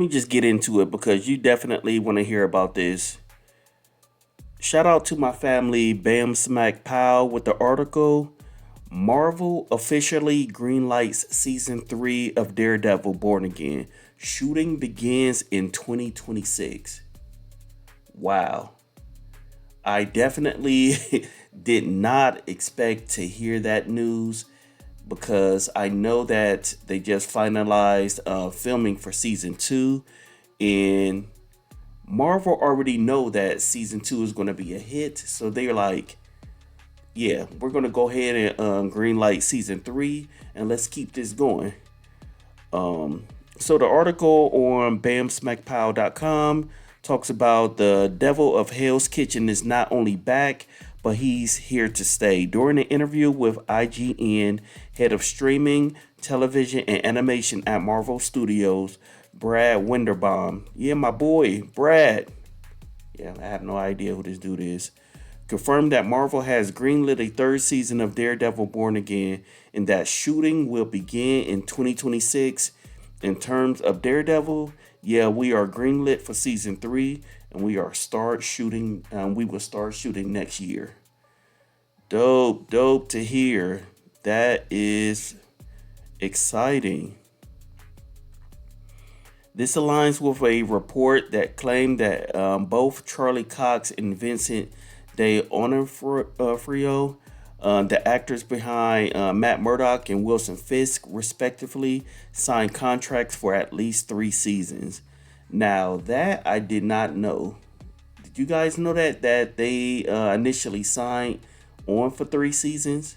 me just get into it because you definitely want to hear about this. Shout out to my family, Bam Smack Pow, with the article. Marvel officially greenlights season 3 of Daredevil Born Again. Shooting begins in 2026. Wow. I definitely did not expect to hear that news because I know that they just finalized filming for season 2, and Marvel already know that season 2 is going to be a hit, so they're like, yeah, we're going to go ahead and greenlight season 3 and let's keep this going. So the article on bamsmackpow.com talks about the devil of Hell's Kitchen is not only back, but he's here to stay. During an interview with IGN, head of streaming, television, and animation at Marvel Studios, Brad Winderbaum. Yeah, my boy, Brad. Yeah, I have no idea who this dude is. Confirmed that Marvel has greenlit a third season of Daredevil Born Again and that shooting will begin in 2026. In terms of Daredevil, yeah, we are greenlit for season 3 and we are start shooting we will start shooting next year. Dope to hear. That is exciting. This aligns with a report that claimed that both Charlie Cox and Vincent D'Onofrio, the actors behind Matt Murdock and Wilson Fisk, respectively, signed contracts for at least 3 seasons. Now that I did not know. Did you guys know that they initially signed on for 3 seasons?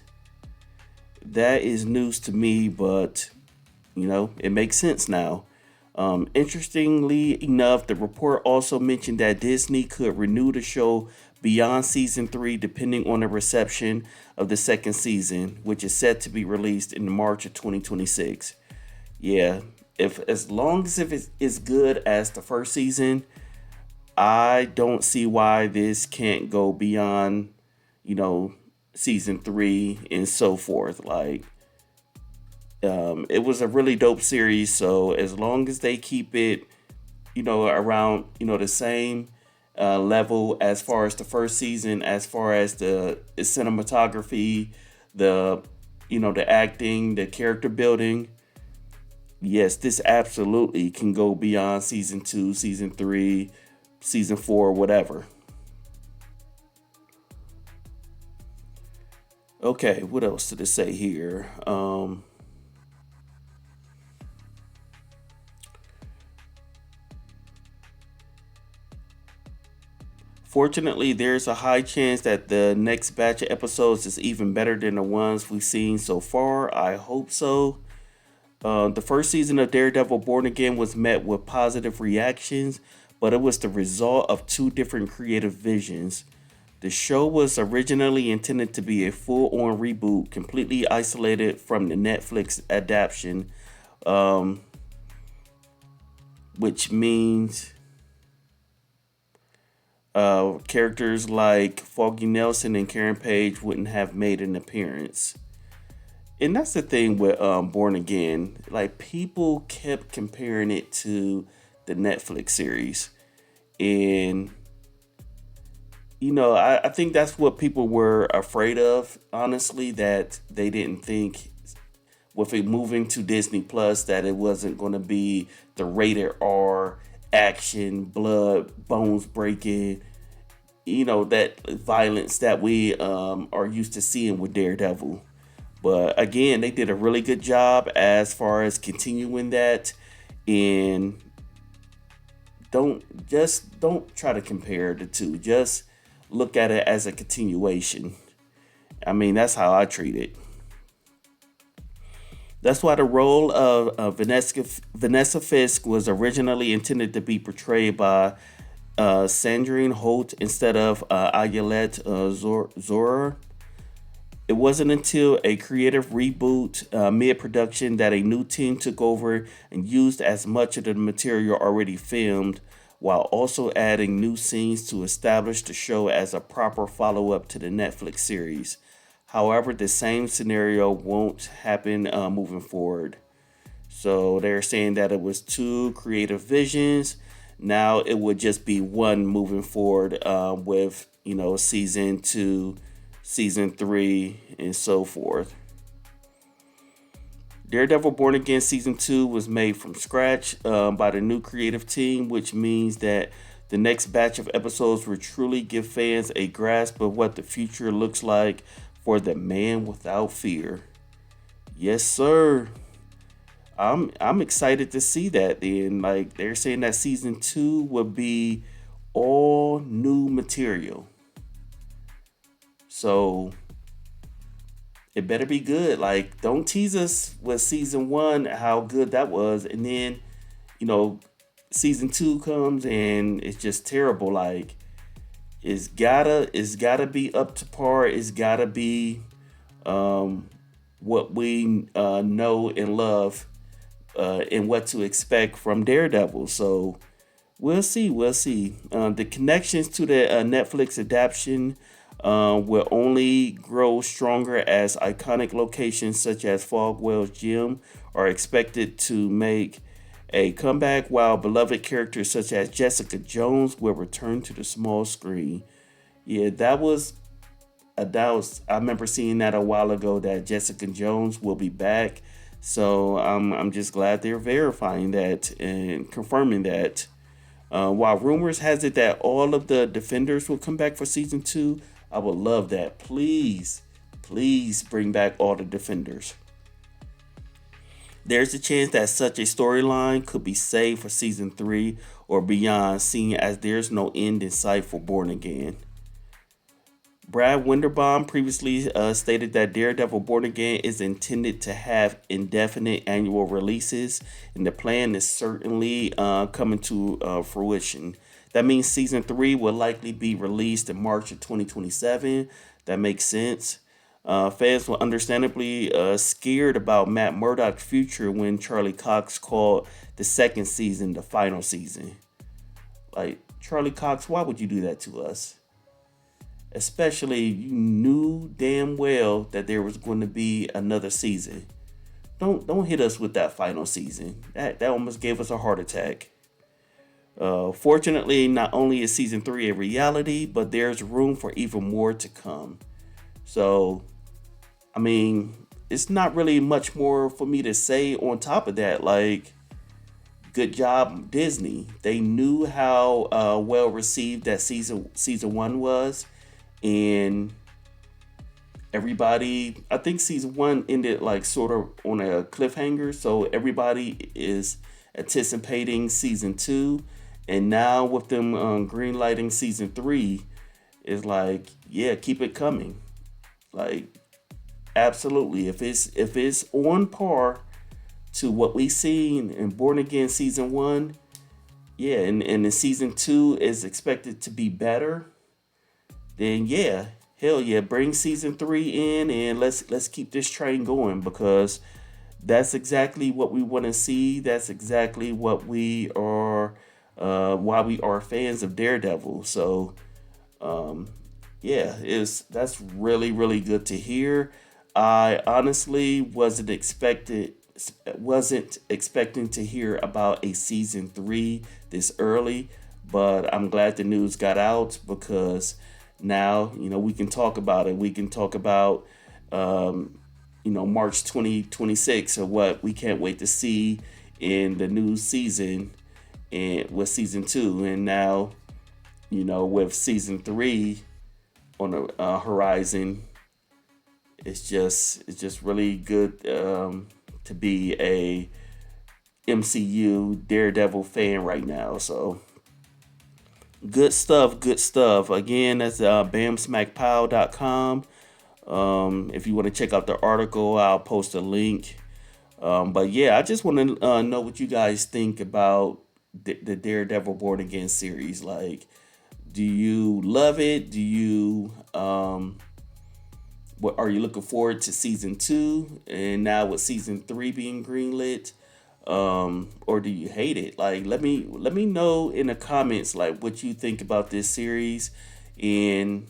That is news to me, but it makes sense now. Interestingly enough, the report also mentioned that Disney could renew the show beyond season 3 depending on the reception of the second season, which is set to be released in March of 2026. Yeah, if as long as if it's as good as the first season, I don't see why this can't go beyond, you know, season 3 and so forth. Like, it was a really dope series. So as long as they keep it, around, the same level as far as the first season, as far as the cinematography, the, the acting, the character building. Yes, this absolutely can go beyond season 2, season 3, season 4, whatever. Okay, what else did it say here? Fortunately, there's a high chance that the next batch of episodes is even better than the ones we've seen so far. I hope so. The first season of Daredevil Born Again was met with positive reactions, but it was the result of two different creative visions. The show was originally intended to be a full on reboot, completely isolated from the Netflix adaptation, um, which means characters like Foggy Nelson and Karen Page wouldn't have made an appearance. And that's the thing with Born Again. Like, people kept comparing it to the Netflix series. And, I think that's what people were afraid of, honestly, that they didn't think with it moving to Disney Plus that it wasn't going to be the rated R action, blood, bones breaking, that violence that we are used to seeing with Daredevil. But again, they did a really good job as far as continuing that, and don't try to compare the two. Just look at it as a continuation. I mean, that's how I treat it. That's why the role of Vanessa Fisk was originally intended to be portrayed by Sandrine Holt instead of Ayelet Zora. It wasn't until a creative reboot mid production that a new team took over and used as much of the material already filmed, while also adding new scenes to establish the show as a proper follow up to the Netflix series. However, the same scenario won't happen moving forward. So they're saying that it was two creative visions. Now it would just be one moving forward with, season two, season three, and so forth. Daredevil Born Again Season 2 was made from scratch by the new creative team, which means that the next batch of episodes will truly give fans a grasp of what the future looks like for the man without fear. Yes, sir. I'm excited to see that. Then, like they're saying that season 2 will be all new material. So it better be good. Like, don't tease us with season 1 how good that was, and then you know season 2 comes and it's just terrible. Like, it's gotta be up to par. It's gotta be what we know and love, and what to expect from Daredevil. So we'll see. We'll see. The connections to the Netflix adaptation will only grow stronger as iconic locations such as Fogwell's Gym are expected to make a comeback, while beloved characters such as Jessica Jones will return to the small screen. Yeah, I remember seeing that a while ago that Jessica Jones will be back. So I'm just glad they're verifying that and confirming that. While rumors has it that all of the Defenders will come back for season 2, I would love that. Please, please bring back all the Defenders. There's a chance that such a storyline could be saved for season 3 or beyond, seeing as there's no end in sight for Born Again. Brad Winderbaum previously stated that Daredevil Born Again is intended to have indefinite annual releases, and the plan is certainly coming to fruition. That means season 3 will likely be released in March of 2027. That makes sense. Fans were understandably scared about Matt Murdock's future when Charlie Cox called the second season the final season. Like, Charlie Cox, why would you do that to us? Especially you knew damn well that there was going to be another season. Don't hit us with that final season. That almost gave us a heart attack. Fortunately, not only is season 3 a reality, but there's room for even more to come. So, I mean, it's not really much more for me to say on top of that. Like, good job, Disney. They knew how well received that season 1 was, and everybody, I think season 1 ended like sort of on a cliffhanger, so everybody is anticipating season 2, and now with them green lighting season 3, is like, yeah, keep it coming. Like, absolutely, if it's on par to what we seen in Born Again season 1, yeah, and the season 2 is expected to be better, then yeah, hell yeah, bring season 3 in, and let's keep this train going, because that's exactly what we want to see. That's exactly what we are, why we are fans of Daredevil. So yeah, is that's really really good to hear. I honestly wasn't expecting to hear about a season 3 this early, but I'm glad the news got out, because now we can talk about it. We can talk about March 2026 of what we can't wait to see in the new season, and with season 2, and now with season 3 on the horizon. It's just really good to be a MCU Daredevil fan right now. So good stuff, good stuff. Again, that's bamsmackpow.com. If you want to check out the article, I'll post a link. But yeah, I just want to know what you guys think about the Daredevil Born Again series. Like, do you love it? Do you what are you looking forward to season 2? And now with season 3 being greenlit, or do you hate it? Like, let me know in the comments like what you think about this series, and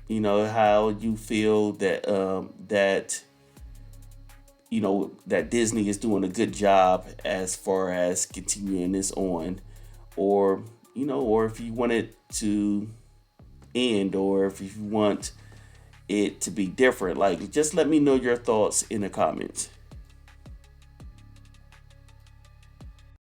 how you feel that that Disney is doing a good job as far as continuing this on, or or if you want it to end, or if you want it to be different. Like, just let me know your thoughts in the comments.